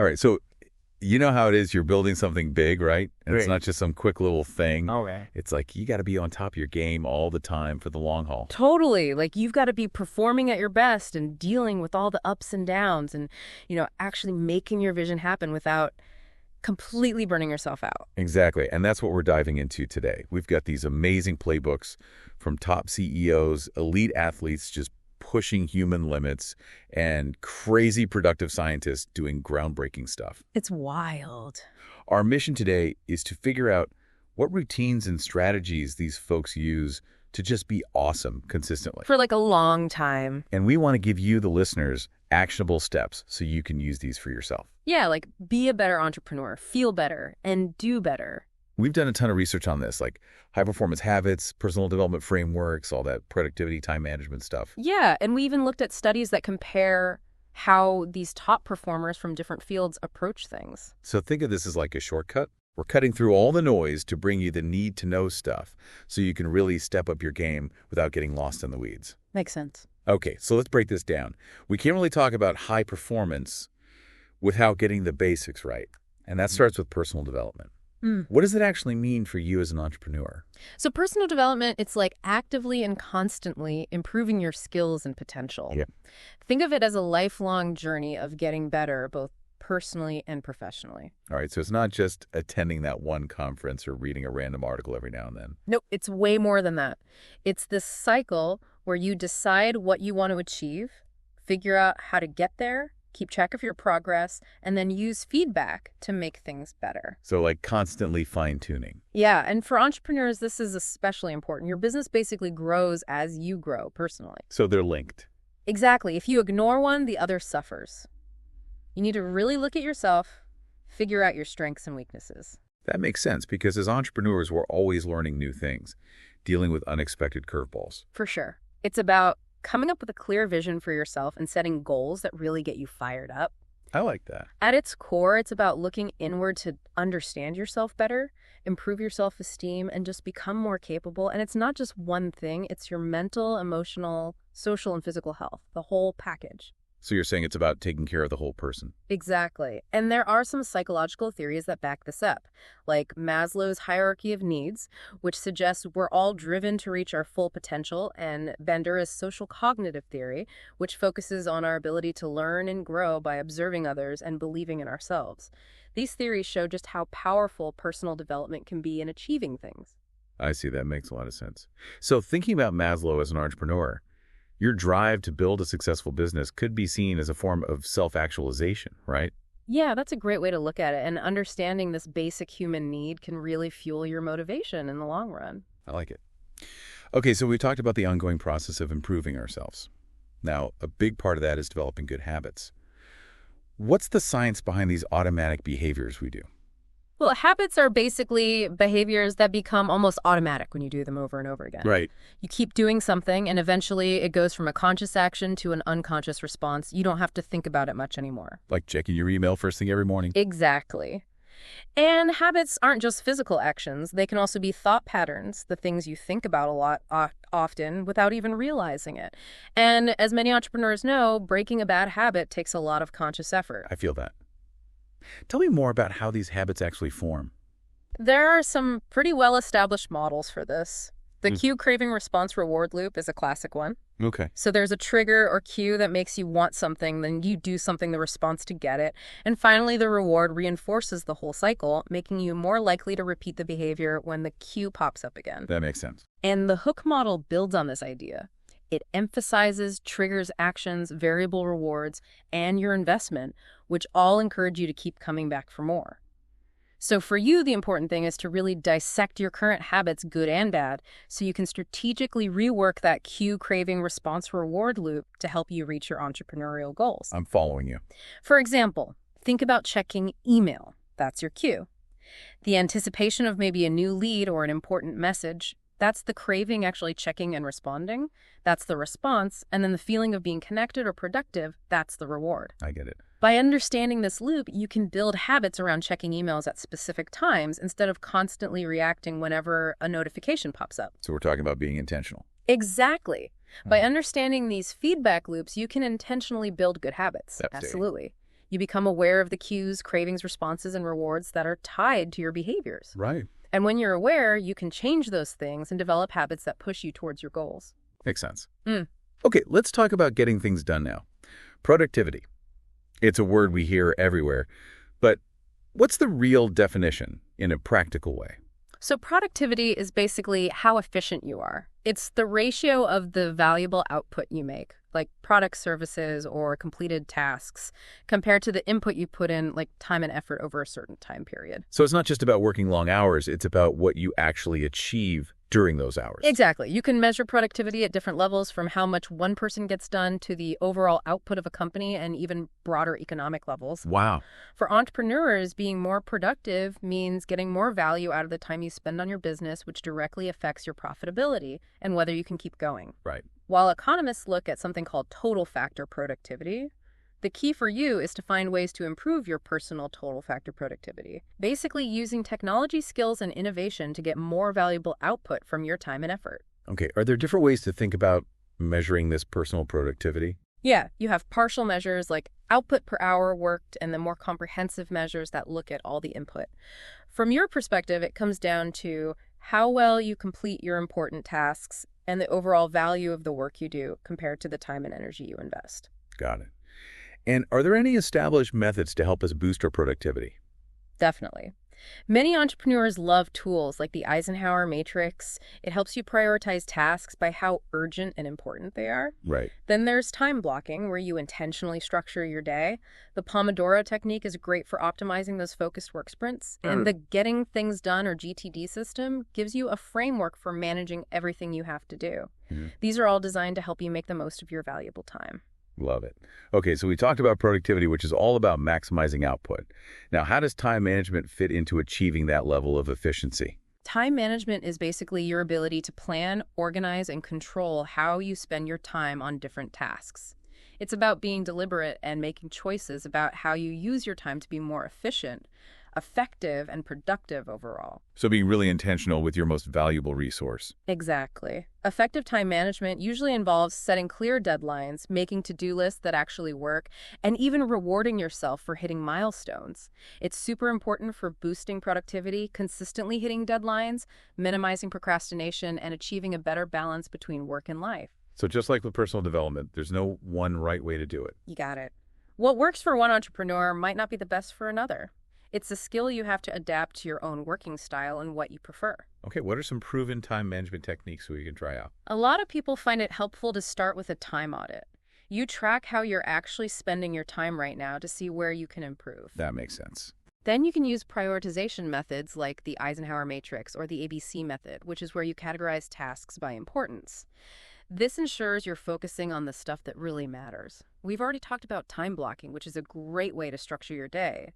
All right. So you know how it is. You're building something big, right? And it's Right. not just some quick little thing. Okay. It's like you got to be on top of your game all the time for the long haul. Totally. Like you've got to be performing at your best and dealing with all the ups and downs and, actually making your vision happen without completely burning yourself out. Exactly. And that's what we're diving into today. We've got these amazing playbooks from top CEOs, elite athletes just pushing human limits, and crazy productive scientists doing groundbreaking stuff. It's wild. Our mission today is to figure out what routines and strategies these folks use to just be awesome consistently. For like a long time. And we want to give you, the listeners, actionable steps so you can use these for yourself. Yeah, like be a better entrepreneur, feel better, and do better. We've done a ton of research on this, like high-performance habits, personal development frameworks, all that productivity, time management stuff. Yeah, and we even looked at studies that compare how these top performers from different fields approach things. So think of this as like a shortcut. We're cutting through all the noise to bring you the need-to-know stuff so you can really step up your game without getting lost in the weeds. Makes sense. Okay, so let's break this down. We can't really talk about high performance without getting the basics right, and that starts with personal development. What does it actually mean for you as an entrepreneur? So personal development, it's like actively and constantly improving your skills and potential. Yeah. Think of it as a lifelong journey of getting better, both personally and professionally. All right, so it's not just attending that one conference or reading a random article every now and then. Nope, it's way more than that. It's this cycle where you decide what you want to achieve, figure out how to get there, keep track of your progress, and then use feedback to make things better. So like constantly fine-tuning. Yeah, and for entrepreneurs, this is especially important. Your business basically grows as you grow personally. So they're linked. Exactly. If you ignore one, the other suffers. You need to really look at yourself, figure out your strengths and weaknesses. That makes sense because as entrepreneurs, we're always learning new things, dealing with unexpected curveballs. For sure. It's about coming up with a clear vision for yourself and setting goals that really get you fired up. I like that. At its core, it's about looking inward to understand yourself better, improve your self-esteem, and just become more capable. And it's not just one thing. It's your mental, emotional, social, and physical health, the whole package. So you're saying it's about taking care of the whole person. Exactly. And there are some psychological theories that back this up, like Maslow's hierarchy of needs, which suggests we're all driven to reach our full potential, and Bandura's social cognitive theory, which focuses on our ability to learn and grow by observing others and believing in ourselves. These theories show just how powerful personal development can be in achieving things. I see. That makes a lot of sense. So thinking about Maslow as an entrepreneur, your drive to build a successful business could be seen as a form of self-actualization, right? Yeah, that's a great way to look at it. And understanding this basic human need can really fuel your motivation in the long run. I like it. Okay, so we talked about the ongoing process of improving ourselves. Now, a big part of that is developing good habits. What's the science behind these automatic behaviors we do? Well, habits are basically behaviors that become almost automatic when you do them over and over again. Right. You keep doing something, and eventually it goes from a conscious action to an unconscious response. You don't have to think about it much anymore. Like checking your email first thing every morning. Exactly. And habits aren't just physical actions. They can also be thought patterns, the things you think about a lot often without even realizing it. And as many entrepreneurs know, breaking a bad habit takes a lot of conscious effort. I feel that. Tell me more about how these habits actually form. There are some pretty well-established models for this. The cue craving response reward loop is a classic one. Okay. So there's a trigger or cue that makes you want something, then you do something the response to get it. And finally, the reward reinforces the whole cycle, making you more likely to repeat the behavior when the cue pops up again. That makes sense. And the hook model builds on this idea. It emphasizes triggers, actions, variable rewards, and your investment, which all encourage you to keep coming back for more. So for you, the important thing is to really dissect your current habits, good and bad, so you can strategically rework that cue craving response reward loop to help you reach your entrepreneurial goals. I'm following you. For example, think about checking email. That's your cue. The anticipation of maybe a new lead or an important message, that's the craving actually checking and responding. That's the response. And then the feeling of being connected or productive, that's the reward. I get it. By understanding this loop, you can build habits around checking emails at specific times instead of constantly reacting whenever a notification pops up. So we're talking about being intentional. Exactly. By understanding these feedback loops, you can intentionally build good habits. Devastating. Absolutely. You become aware of the cues, cravings, responses, and rewards that are tied to your behaviors. Right. And when you're aware, you can change those things and develop habits that push you towards your goals. Makes sense. Mm. Okay, let's talk about getting things done now. Productivity. It's a word we hear everywhere, but what's the real definition in a practical way? So productivity is basically how efficient you are. It's the ratio of the valuable output you make, like product services or completed tasks, compared to the input you put in, like time and effort over a certain time period. So it's not just about working long hours, it's about what you actually achieve during those hours. Exactly. You can measure productivity at different levels, from how much one person gets done to the overall output of a company and even broader economic levels. Wow. For entrepreneurs, being more productive means getting more value out of the time you spend on your business, which directly affects your profitability and whether you can keep going. Right. While economists look at something called total factor productivity, the key for you is to find ways to improve your personal total factor productivity, basically using technology skills and innovation to get more valuable output from your time and effort. Okay, are there different ways to think about measuring this personal productivity? Yeah, you have partial measures like output per hour worked, and then more comprehensive measures that look at all the input. From your perspective, it comes down to how well you complete your important tasks and the overall value of the work you do compared to the time and energy you invest. Got it. And are there any established methods to help us boost our productivity? Definitely. Many entrepreneurs love tools like the Eisenhower Matrix. It helps you prioritize tasks by how urgent and important they are. Right. Then there's time blocking, where you intentionally structure your day. The Pomodoro technique is great for optimizing those focused work sprints. And the Getting Things Done, or GTD system, gives you a framework for managing everything you have to do. These are all designed to help you make the most of your valuable time. Love it. Okay, so we talked about productivity, which is all about maximizing output. Now, how does time management fit into achieving that level of efficiency? Time management is basically your ability to plan, organize, and control how you spend your time on different tasks. It's about being deliberate and making choices about how you use your time to be more efficient, effective, and productive overall. So being really intentional with your most valuable resource. Exactly. Effective time management usually involves setting clear deadlines, making to-do lists that actually work, and even rewarding yourself for hitting milestones. It's super important for boosting productivity, consistently hitting deadlines, minimizing procrastination, and achieving a better balance between work and life. So just like with personal development, there's no one right way to do it. You got it. What works for one entrepreneur might not be the best for another. It's a skill you have to adapt to your own working style and what you prefer. Okay, what are some proven time management techniques we can try out? A lot of people find it helpful to start with a time audit. You track how you're actually spending your time right now to see where you can improve. That makes sense. Then you can use prioritization methods like the Eisenhower Matrix or the ABC method, which is where you categorize tasks by importance. This ensures you're focusing on the stuff that really matters. We've already talked about time blocking, which is a great way to structure your day.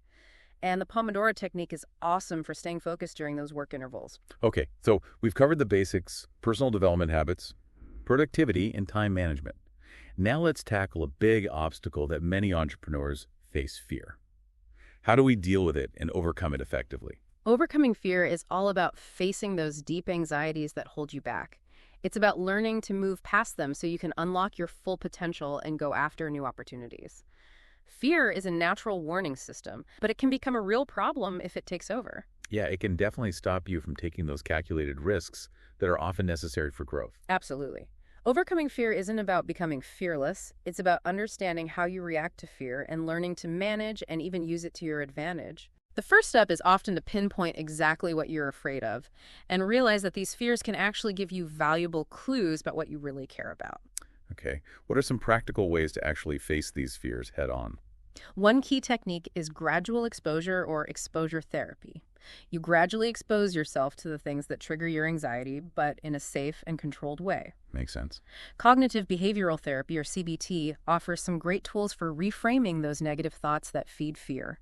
And the Pomodoro technique is awesome for staying focused during those work intervals. Okay, so we've covered the basics, personal development habits, productivity, and time management. Now let's tackle a big obstacle that many entrepreneurs face: fear. How do we deal with it and overcome it effectively? Overcoming fear is all about facing those deep anxieties that hold you back. It's about learning to move past them so you can unlock your full potential and go after new opportunities. Fear is a natural warning system, but it can become a real problem if it takes over. Yeah, it can definitely stop you from taking those calculated risks that are often necessary for growth. Absolutely. Overcoming fear isn't about becoming fearless. It's about understanding how you react to fear and learning to manage and even use it to your advantage. The first step is often to pinpoint exactly what you're afraid of and realize that these fears can actually give you valuable clues about what you really care about. Okay, what are some practical ways to actually face these fears head on? One key technique is gradual exposure, or exposure therapy. You gradually expose yourself to the things that trigger your anxiety, but in a safe and controlled way. Makes sense. Cognitive behavioral therapy, or CBT, offers some great tools for reframing those negative thoughts that feed fear.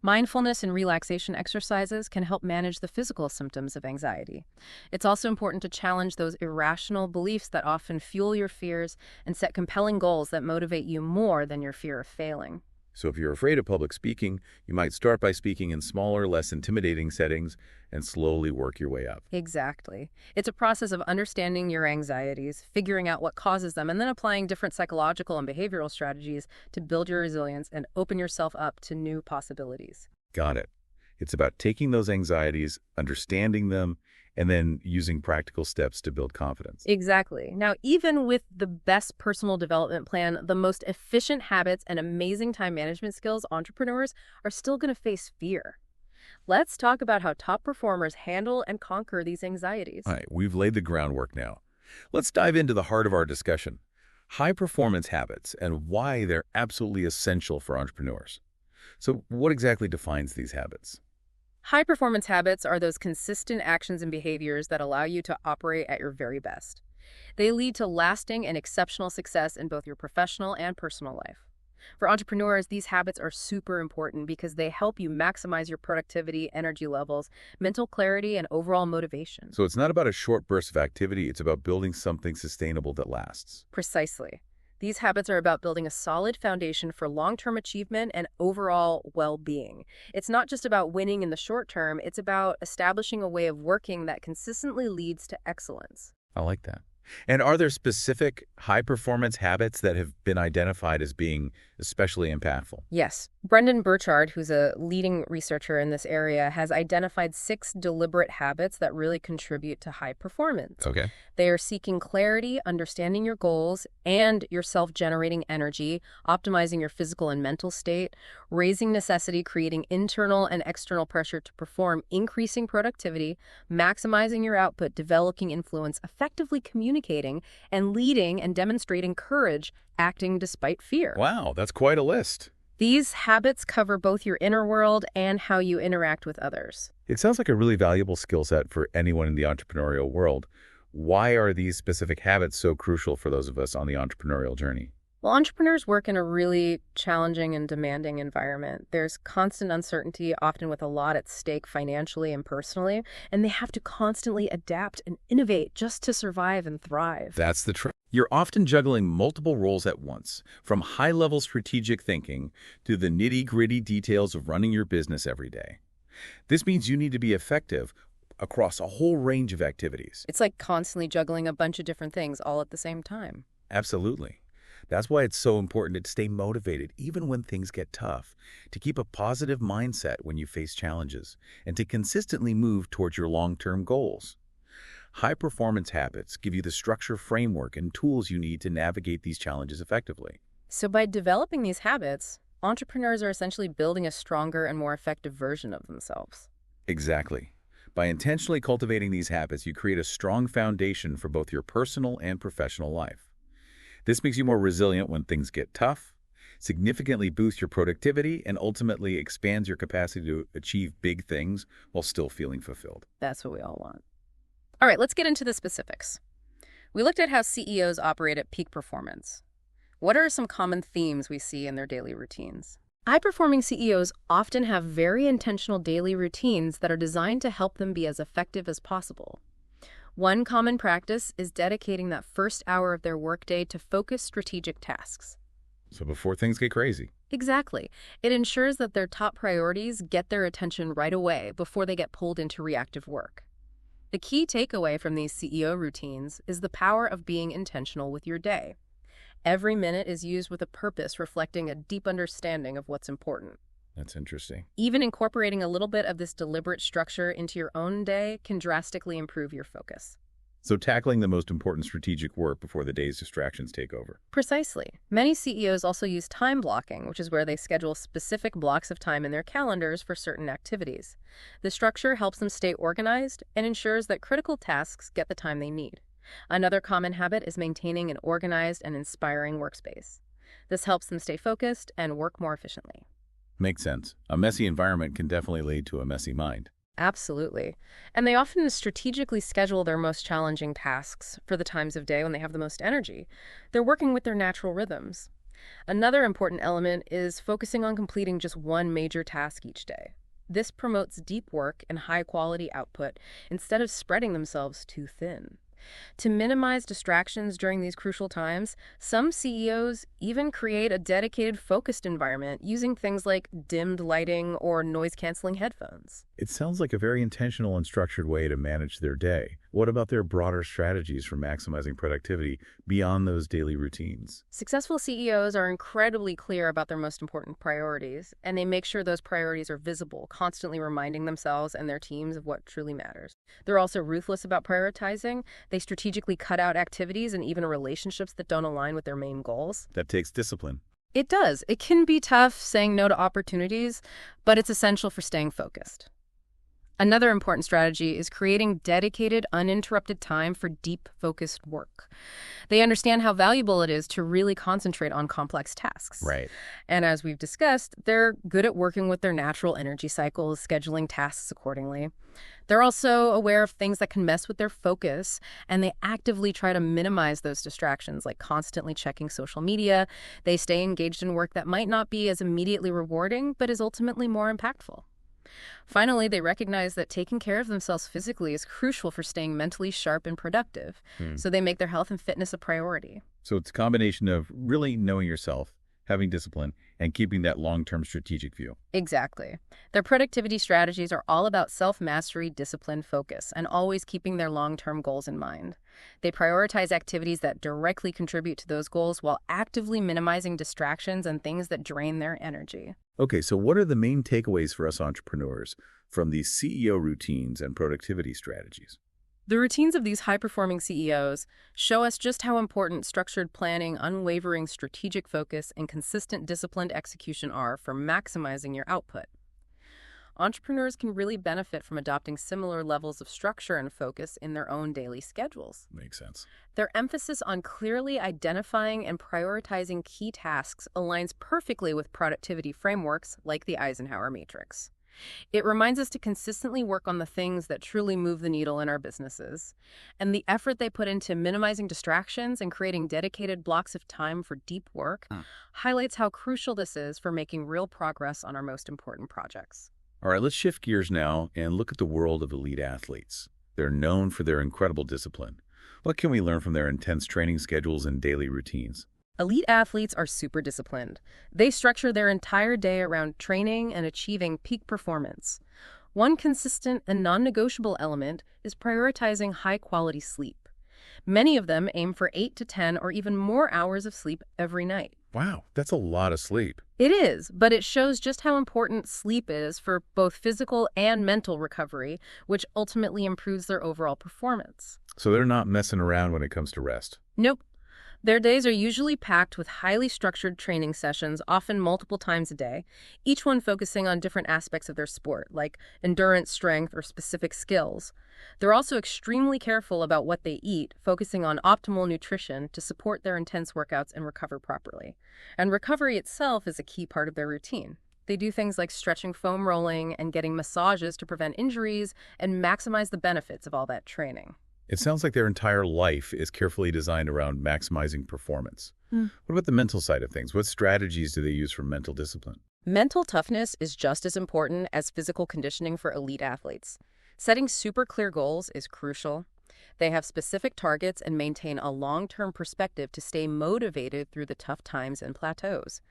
Mindfulness and relaxation exercises can help manage the physical symptoms of anxiety. It's also important to challenge those irrational beliefs that often fuel your fears and set compelling goals that motivate you more than your fear of failing. So if you're afraid of public speaking, you might start by speaking in smaller, less intimidating settings and slowly work your way up. Exactly. It's a process of understanding your anxieties, figuring out what causes them, and then applying different psychological and behavioral strategies to build your resilience and open yourself up to new possibilities. Got it. It's about taking those anxieties, understanding them, and then using practical steps to build confidence. Exactly. Now, even with the best personal development plan, the most efficient habits and amazing time management skills, entrepreneurs are still going to face fear. Let's talk about how top performers handle and conquer these anxieties. All right, we've laid the groundwork now. Let's dive into the heart of our discussion. High-performance habits and why they're absolutely essential for entrepreneurs. So what exactly defines these habits? High-performance habits are those consistent actions and behaviors that allow you to operate at your very best. They lead to lasting and exceptional success in both your professional and personal life. For entrepreneurs, these habits are super important because they help you maximize your productivity, energy levels, mental clarity, and overall motivation. So it's not about a short burst of activity, it's about building something sustainable that lasts. Precisely. These habits are about building a solid foundation for long-term achievement and overall well-being. It's not just about winning in the short term, it's about establishing a way of working that consistently leads to excellence. I like that. And are there specific high-performance habits that have been identified as being especially impactful? Yes. Brendan Burchard, who's a leading researcher in this area, has identified 6 deliberate habits that really contribute to high performance. Okay. They are seeking clarity, understanding your goals, and your self-generating energy, optimizing your physical and mental state, raising necessity, creating internal and external pressure to perform, increasing productivity, maximizing your output, developing influence, effectively communicating, and leading and demonstrating courage, acting despite fear. Wow, that's quite a list. These habits cover both your inner world and how you interact with others. It sounds like a really valuable skill set for anyone in the entrepreneurial world. Why are these specific habits so crucial for those of us on the entrepreneurial journey? Well, entrepreneurs work in a really challenging and demanding environment. There's constant uncertainty, often with a lot at stake financially and personally, and they have to constantly adapt and innovate just to survive and thrive. That's the trick. You're often juggling multiple roles at once, from high-level strategic thinking to the nitty-gritty details of running your business every day. This means you need to be effective across a whole range of activities. It's like constantly juggling a bunch of different things all at the same time. Absolutely. That's why it's so important to stay motivated even when things get tough, to keep a positive mindset when you face challenges, and to consistently move towards your long-term goals. High-performance habits give you the structure, framework, and tools you need to navigate these challenges effectively. So by developing these habits, entrepreneurs are essentially building a stronger and more effective version of themselves. Exactly. By intentionally cultivating these habits, you create a strong foundation for both your personal and professional life. This makes you more resilient when things get tough, significantly boosts your productivity, and ultimately expands your capacity to achieve big things while still feeling fulfilled. That's what we all want. All right, let's get into the specifics. We looked at how CEOs operate at peak performance. What are some common themes we see in their daily routines? High-performing CEOs often have very intentional daily routines that are designed to help them be as effective as possible. One common practice is dedicating that first hour of their workday to focused strategic tasks. So before things get crazy. Exactly. It ensures that their top priorities get their attention right away before they get pulled into reactive work. The key takeaway from these CEO routines is the power of being intentional with your day. Every minute is used with a purpose reflecting a deep understanding of what's important. That's interesting. Even incorporating a little bit of this deliberate structure into your own day can drastically improve your focus. So tackling the most important strategic work before the day's distractions take over. Precisely. Many CEOs also use time blocking, which is where they schedule specific blocks of time in their calendars for certain activities. The structure helps them stay organized and ensures that critical tasks get the time they need. Another common habit is maintaining an organized and inspiring workspace. This helps them stay focused and work more efficiently. Makes sense. A messy environment can definitely lead to a messy mind. Absolutely. And they often strategically schedule their most challenging tasks for the times of day when they have the most energy. They're working with their natural rhythms. Another important element is focusing on completing just one major task each day. This promotes deep work and high-quality output instead of spreading themselves too thin. To minimize distractions during these crucial times, some CEOs even create a dedicated focused environment using things like dimmed lighting or noise-canceling headphones. It sounds like a very intentional and structured way to manage their day. What about their broader strategies for maximizing productivity beyond those daily routines? Successful CEOs are incredibly clear about their most important priorities, and they make sure those priorities are visible, constantly reminding themselves and their teams of what truly matters. They're also ruthless about prioritizing. They strategically cut out activities and even relationships that don't align with their main goals. That takes discipline. It does. It can be tough saying no to opportunities, but it's essential for staying focused. Another important strategy is creating dedicated, uninterrupted time for deep, focused work. They understand how valuable it is to really concentrate on complex tasks. Right. And as we've discussed, they're good at working with their natural energy cycles, scheduling tasks accordingly. They're also aware of things that can mess with their focus, and they actively try to minimize those distractions, like constantly checking social media. They stay engaged in work that might not be as immediately rewarding, but is ultimately more impactful. Finally, they recognize that taking care of themselves physically is crucial for staying mentally sharp and productive, so they make their health and fitness a priority. So it's a combination of really knowing yourself, having discipline, and keeping that long-term strategic view. Exactly. Their productivity strategies are all about self-mastery, discipline, focus, and always keeping their long-term goals in mind. They prioritize activities that directly contribute to those goals while actively minimizing distractions and things that drain their energy. Okay, so what are the main takeaways for us entrepreneurs from these CEO routines and productivity strategies? The routines of these high-performing CEOs show us just how important structured planning, unwavering strategic focus, and consistent disciplined execution are for maximizing your output. Entrepreneurs can really benefit from adopting similar levels of structure and focus in their own daily schedules. Makes sense. Their emphasis on clearly identifying and prioritizing key tasks aligns perfectly with productivity frameworks like the Eisenhower Matrix. It reminds us to consistently work on the things that truly move the needle in our businesses. And the effort they put into minimizing distractions and creating dedicated blocks of time for deep work highlights how crucial this is for making real progress on our most important projects. All right, let's shift gears now and look at the world of elite athletes. They're known for their incredible discipline. What can we learn from their intense training schedules and daily routines? Elite athletes are super disciplined. They structure their entire day around training and achieving peak performance. One consistent and non-negotiable element is prioritizing high-quality sleep. Many of them aim for 8 to 10 or even more hours of sleep every night. Wow, that's a lot of sleep. It is, but it shows just how important sleep is for both physical and mental recovery, which ultimately improves their overall performance. So they're not messing around when it comes to rest. Nope. Their days are usually packed with highly structured training sessions, often multiple times a day, each one focusing on different aspects of their sport, like endurance, strength, or specific skills. They're also extremely careful about what they eat, focusing on optimal nutrition to support their intense workouts and recover properly. And recovery itself is a key part of their routine. They do things like stretching, foam rolling, and getting massages to prevent injuries and maximize the benefits of all that training. It sounds like their entire life is carefully designed around maximizing performance. What about the mental side of things? What strategies do they use for mental discipline? Mental toughness is just as important as physical conditioning for elite athletes. Setting super clear goals is crucial. They have specific targets and maintain a long-term perspective to stay motivated through the tough times and plateaus.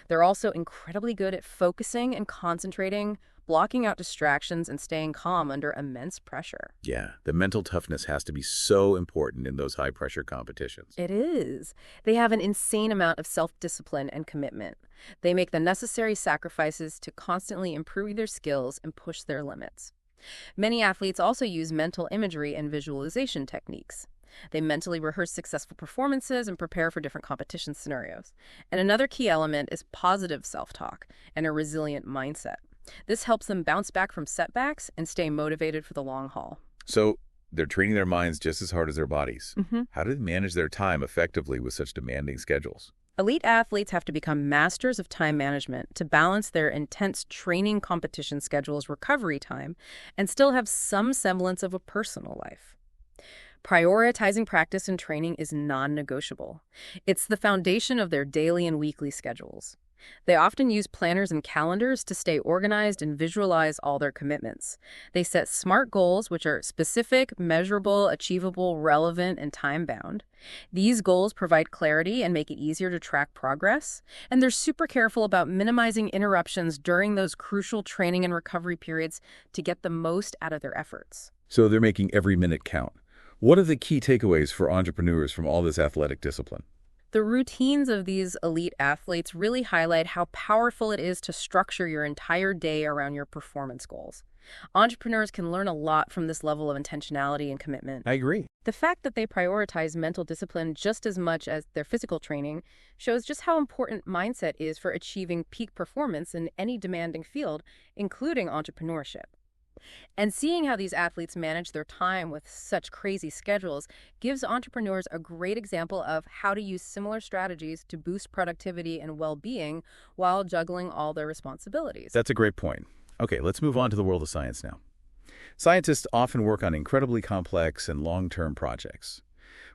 They're also incredibly good at focusing and concentrating, blocking out distractions, and staying calm under immense pressure. Yeah, the mental toughness has to be so important in those high-pressure competitions. It is. They have an insane amount of self-discipline and commitment. They make the necessary sacrifices to constantly improve their skills and push their limits. Many athletes also use mental imagery and visualization techniques. They mentally rehearse successful performances and prepare for different competition scenarios. And another key element is positive self-talk and a resilient mindset. This helps them bounce back from setbacks and stay motivated for the long haul. So they're training their minds just as hard as their bodies. How do they manage their time effectively with such demanding schedules? Elite athletes have to become masters of time management to balance their intense training competition schedules, recovery time, and still have some semblance of a personal life. Prioritizing practice and training is non-negotiable. It's the foundation of their daily and weekly schedules. They often use planners and calendars to stay organized and visualize all their commitments. They set SMART goals, which are specific, measurable, achievable, relevant, and time-bound. These goals provide clarity and make it easier to track progress. And they're super careful about minimizing interruptions during those crucial training and recovery periods to get the most out of their efforts. So they're making every minute count. What are the key takeaways for entrepreneurs from all this athletic discipline? The routines of these elite athletes really highlight how powerful it is to structure your entire day around your performance goals. Entrepreneurs can learn a lot from this level of intentionality and commitment. I agree. The fact that they prioritize mental discipline just as much as their physical training shows just how important mindset is for achieving peak performance in any demanding field, including entrepreneurship. And seeing how these athletes manage their time with such crazy schedules gives entrepreneurs a great example of how to use similar strategies to boost productivity and well-being while juggling all their responsibilities. That's a great point. Okay, let's move on to the world of science now. Scientists often work on incredibly complex and long-term projects.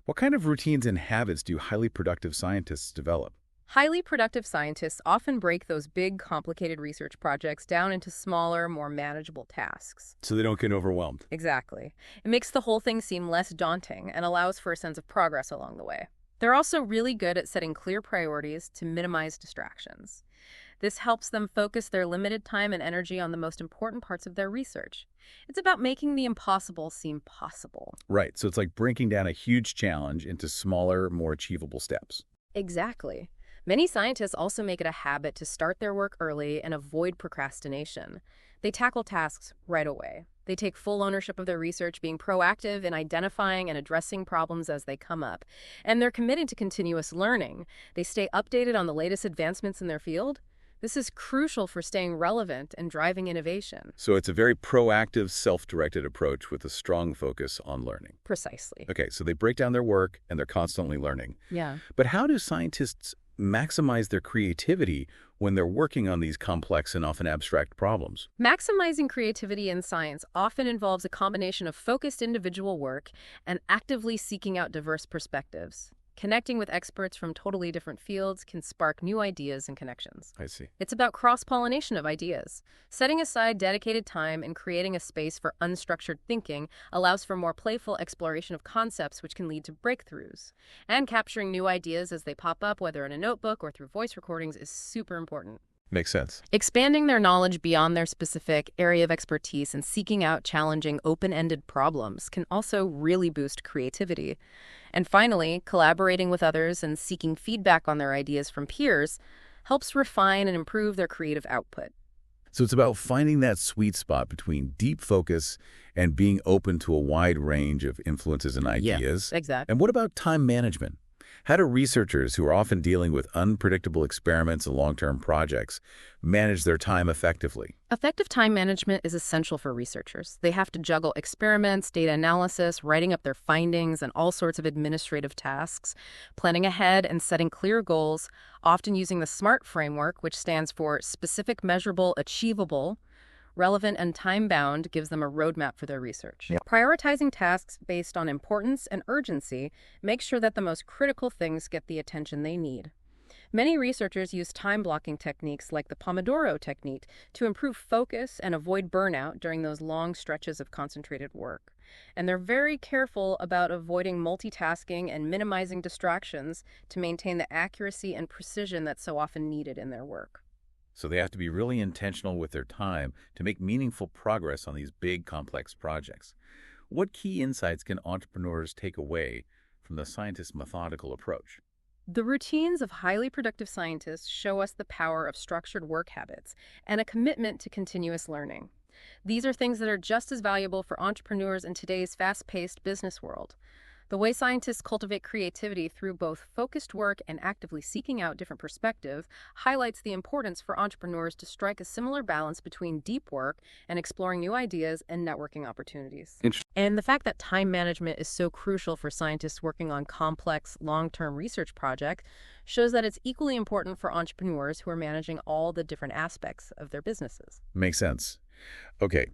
What kind of routines and habits do highly productive scientists develop? Highly productive scientists often break those big, complicated research projects down into smaller, more manageable tasks. So they don't get overwhelmed. Exactly. It makes the whole thing seem less daunting and allows for a sense of progress along the way. They're also really good at setting clear priorities to minimize distractions. This helps them focus their limited time and energy on the most important parts of their research. It's about making the impossible seem possible. Right, so it's like breaking down a huge challenge into smaller, more achievable steps. Exactly. Many scientists also make it a habit to start their work early and avoid procrastination. They tackle tasks right away. They take full ownership of their research, being proactive in identifying and addressing problems as they come up. And they're committed to continuous learning. They stay updated on the latest advancements in their field. This is crucial for staying relevant and driving innovation. So it's a very proactive, self-directed approach with a strong focus on learning. Precisely. Okay, so they break down their work and they're constantly learning. Yeah. But how do scientists maximize their creativity when they're working on these complex and often abstract problems? Maximizing creativity in science often involves a combination of focused individual work and actively seeking out diverse perspectives. Connecting with experts from totally different fields can spark new ideas and connections. I see. It's about cross-pollination of ideas. Setting aside dedicated time and creating a space for unstructured thinking allows for more playful exploration of concepts, which can lead to breakthroughs. And capturing new ideas as they pop up, whether in a notebook or through voice recordings, is super important. Makes sense. Expanding their knowledge beyond their specific area of expertise and seeking out challenging open-ended problems can also really boost creativity. And finally, collaborating with others and seeking feedback on their ideas from peers helps refine and improve their creative output. So it's about finding that sweet spot between deep focus and being open to a wide range of influences and ideas. Yeah, exactly. And what about time management? How do researchers who are often dealing with unpredictable experiments and long-term projects manage their time effectively? Effective time management is essential for researchers. They have to juggle experiments, data analysis, writing up their findings, and all sorts of administrative tasks, planning ahead and setting clear goals, often using the SMART framework, which stands for specific, measurable, achievable, relevant, and time-bound, gives them a roadmap for their research. Yep. Prioritizing tasks based on importance and urgency makes sure that the most critical things get the attention they need. Many researchers use time-blocking techniques like the Pomodoro technique to improve focus and avoid burnout during those long stretches of concentrated work. And they're very careful about avoiding multitasking and minimizing distractions to maintain the accuracy and precision that's so often needed in their work. So they have to be really intentional with their time to make meaningful progress on these big, complex projects. What key insights can entrepreneurs take away from the scientist's methodical approach? The routines of highly productive scientists show us the power of structured work habits and a commitment to continuous learning. These are things that are just as valuable for entrepreneurs in today's fast-paced business world. The way scientists cultivate creativity through both focused work and actively seeking out different perspectives highlights the importance for entrepreneurs to strike a similar balance between deep work and exploring new ideas and networking opportunities. And the fact that time management is so crucial for scientists working on complex, long-term research projects shows that it's equally important for entrepreneurs who are managing all the different aspects of their businesses. Makes sense. Okay,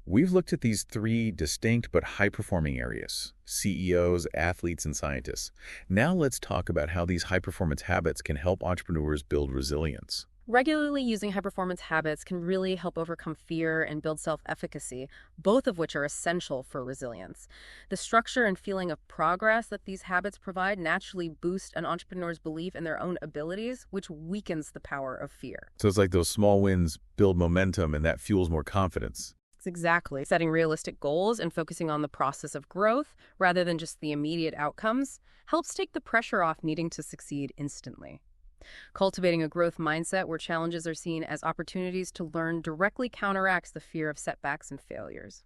We've looked at these three distinct but high-performing areas: CEOs, athletes, and scientists. Now let's talk about how these high-performance habits can help entrepreneurs build resilience. Regularly using high-performance habits can really help overcome fear and build self-efficacy, both of which are essential for resilience. The structure and feeling of progress that these habits provide naturally boost an entrepreneur's belief in their own abilities, which weakens the power of fear. So it's like those small wins build momentum, and that fuels more confidence. Exactly. Setting realistic goals and focusing on the process of growth rather than just the immediate outcomes helps take the pressure off needing to succeed instantly. Cultivating a growth mindset where challenges are seen as opportunities to learn directly counteracts the fear of setbacks and failures.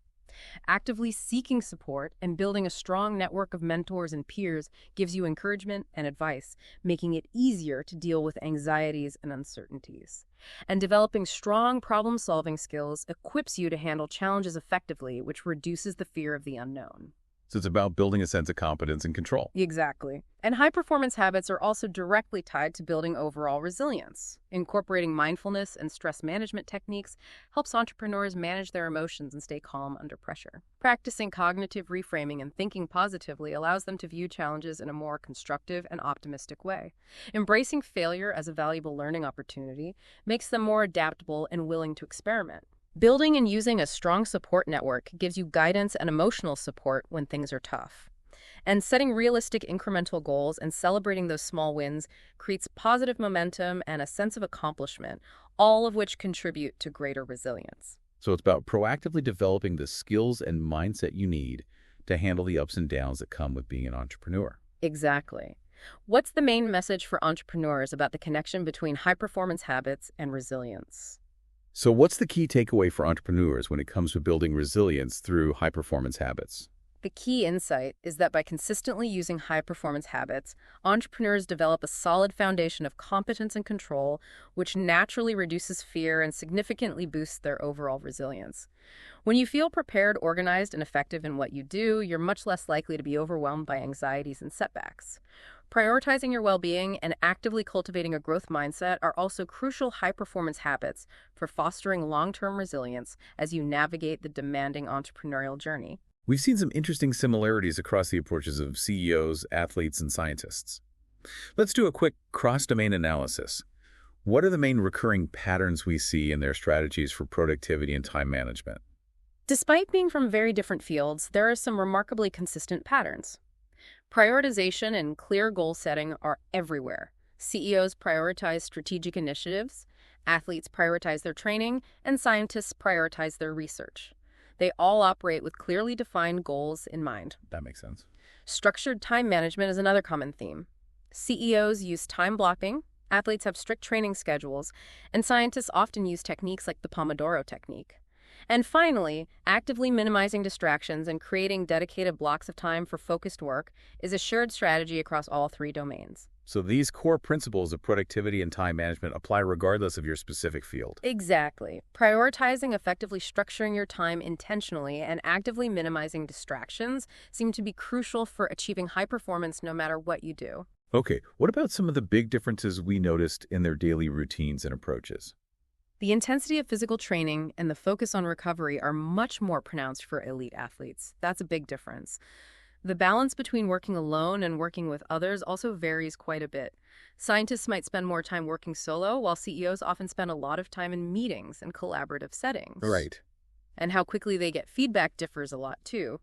Actively seeking support and building a strong network of mentors and peers gives you encouragement and advice, making it easier to deal with anxieties and uncertainties. And developing strong problem-solving skills equips you to handle challenges effectively, which reduces the fear of the unknown. So it's about building a sense of competence and control. Exactly. And high-performance habits are also directly tied to building overall resilience. Incorporating mindfulness and stress management techniques helps entrepreneurs manage their emotions and stay calm under pressure. Practicing cognitive reframing and thinking positively allows them to view challenges in a more constructive and optimistic way. Embracing failure as a valuable learning opportunity makes them more adaptable and willing to experiment. Building and using a strong support network gives you guidance and emotional support when things are tough. And setting realistic incremental goals and celebrating those small wins creates positive momentum and a sense of accomplishment, all of which contribute to greater resilience. So it's about proactively developing the skills and mindset you need to handle the ups and downs that come with being an entrepreneur. Exactly. What's the main message for entrepreneurs about the connection between high-performance habits and resilience? So what's the key takeaway for entrepreneurs when it comes to building resilience through high-performance habits? The key insight is that by consistently using high-performance habits, entrepreneurs develop a solid foundation of competence and control, which naturally reduces fear and significantly boosts their overall resilience. When you feel prepared, organized, and effective in what you do, you're much less likely to be overwhelmed by anxieties and setbacks. Prioritizing your well-being and actively cultivating a growth mindset are also crucial high-performance habits for fostering long-term resilience as you navigate the demanding entrepreneurial journey. We've seen some interesting similarities across the approaches of CEOs, athletes, and scientists. Let's do a quick cross-domain analysis. What are the main recurring patterns we see in their strategies for productivity and time management? Despite being from very different fields, there are some remarkably consistent patterns. Prioritization and clear goal setting are everywhere. CEOs prioritize strategic initiatives, athletes prioritize their training, and scientists prioritize their research. They all operate with clearly defined goals in mind. That makes sense. Structured time management is another common theme. CEOs use time blocking, athletes have strict training schedules, and scientists often use techniques like the Pomodoro technique. And finally, actively minimizing distractions and creating dedicated blocks of time for focused work is a shared strategy across all three domains. So these core principles of productivity and time management apply regardless of your specific field. Exactly. Prioritizing, effectively structuring your time intentionally, and actively minimizing distractions seem to be crucial for achieving high performance no matter what you do. Okay, what about some of the big differences we noticed in their daily routines and approaches? The intensity of physical training and the focus on recovery are much more pronounced for elite athletes. That's a big difference. The balance between working alone and working with others also varies quite a bit. Scientists might spend more time working solo, while CEOs often spend a lot of time in meetings and collaborative settings. Right. And how quickly they get feedback differs a lot, too.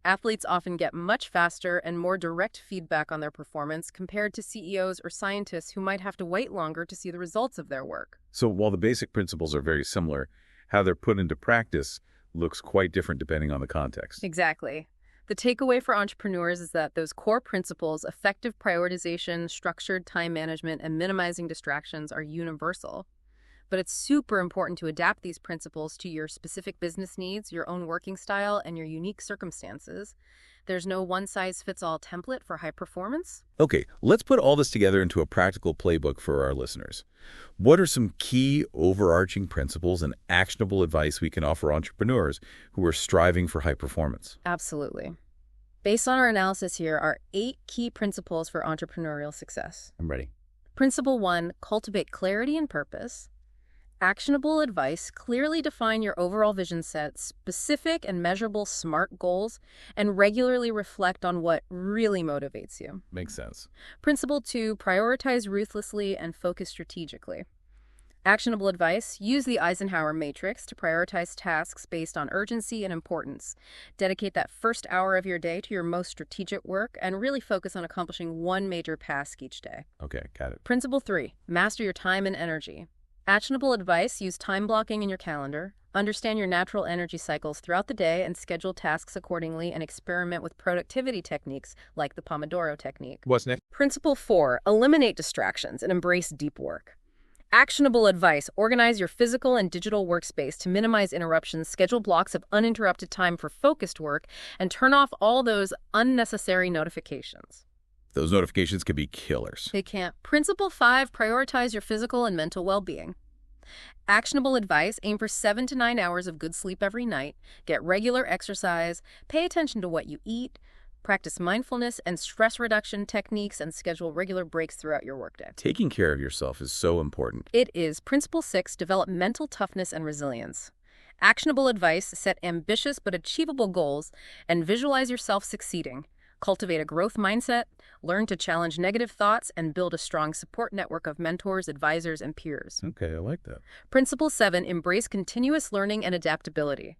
Athletes often get much faster and more direct feedback on their performance compared to CEOs or scientists who might have to wait longer to see the results of their work. So while the basic principles are very similar, how they're put into practice looks quite different depending on the context. Exactly. The takeaway for entrepreneurs is that those core principles, effective prioritization, structured time management, and minimizing distractions, are universal. But it's super important to adapt these principles to your specific business needs, your own working style, and your unique circumstances. There's no one-size-fits-all template for high performance. Okay, let's put all this together into a practical playbook for our listeners. What are some key overarching principles and actionable advice we can offer entrepreneurs who are striving for high performance? Absolutely. Based on our analysis here are 8 key principles for entrepreneurial success. I'm ready. Principle 1, cultivate clarity and purpose. Actionable advice: clearly define your overall vision set, specific and measurable SMART goals, and regularly reflect on what really motivates you. Makes sense. Principle 2, prioritize ruthlessly and focus strategically. Actionable advice: use the Eisenhower matrix to prioritize tasks based on urgency and importance. Dedicate that first hour of your day to your most strategic work and really focus on accomplishing one major task each day. Okay, got it. Principle 3, master your time and energy. Actionable advice: use time blocking in your calendar. Understand your natural energy cycles throughout the day and schedule tasks accordingly, and experiment with productivity techniques like the Pomodoro technique. What's next? Principle 4, eliminate distractions and embrace deep work. Actionable advice: organize your physical and digital workspace to minimize interruptions, schedule blocks of uninterrupted time for focused work, and turn off all those unnecessary notifications. Those notifications can be killers. They can't. Principle 5, prioritize your physical and mental well-being. Actionable advice: aim for 7 to 9 hours of good sleep every night, get regular exercise, pay attention to what you eat, practice mindfulness and stress reduction techniques, and schedule regular breaks throughout your workday. Taking care of yourself is so important. It is. Principle 6, develop mental toughness and resilience. Actionable advice: set ambitious but achievable goals and visualize yourself succeeding. Cultivate a growth mindset, learn to challenge negative thoughts, and build a strong support network of mentors, advisors, and peers. Okay, I like that. Principle 7, embrace continuous learning and adaptability.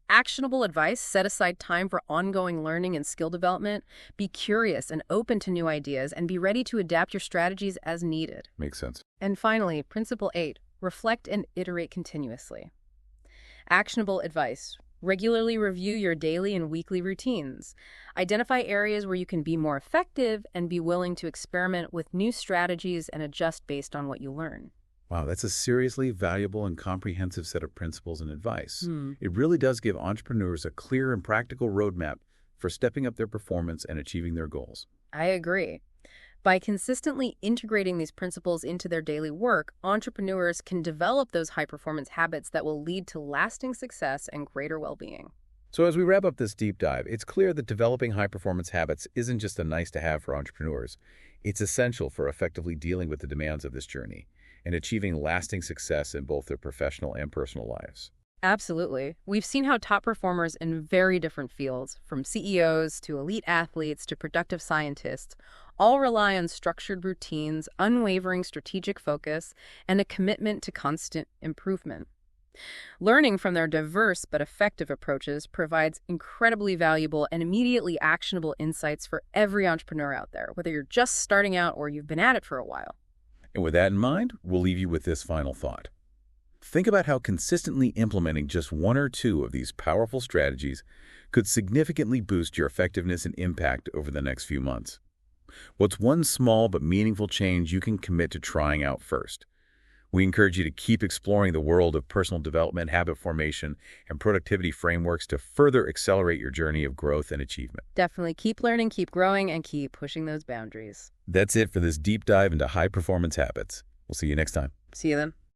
Actionable advice: set aside time for ongoing learning and skill development. Be curious and open to new ideas, and be ready to adapt your strategies as needed. Makes sense. And finally, Principle 8, reflect and iterate continuously. Actionable advice: regularly review your daily and weekly routines. Identify areas where you can be more effective and be willing to experiment with new strategies and adjust based on what you learn. Wow, that's a seriously valuable and comprehensive set of principles and advice. It really does give entrepreneurs a clear and practical roadmap for stepping up their performance and achieving their goals. I agree. By consistently integrating these principles into their daily work, entrepreneurs can develop those high-performance habits that will lead to lasting success and greater well-being. So as we wrap up this deep dive, it's clear that developing high-performance habits isn't just a nice-to-have for entrepreneurs. It's essential for effectively dealing with the demands of this journey and achieving lasting success in both their professional and personal lives. Absolutely. We've seen how top performers in very different fields, from CEOs to elite athletes to productive scientists, all rely on structured routines, unwavering strategic focus, and a commitment to constant improvement. Learning from their diverse but effective approaches provides incredibly valuable and immediately actionable insights for every entrepreneur out there, whether you're just starting out or you've been at it for a while. And with that in mind, we'll leave you with this final thought. Think about how consistently implementing just one or two of these powerful strategies could significantly boost your effectiveness and impact over the next few months. What's one small but meaningful change you can commit to trying out first? We encourage you to keep exploring the world of personal development, habit formation, and productivity frameworks to further accelerate your journey of growth and achievement. Definitely keep learning, keep growing, and keep pushing those boundaries. That's it for this deep dive into high-performance habits. We'll see you next time. See you then.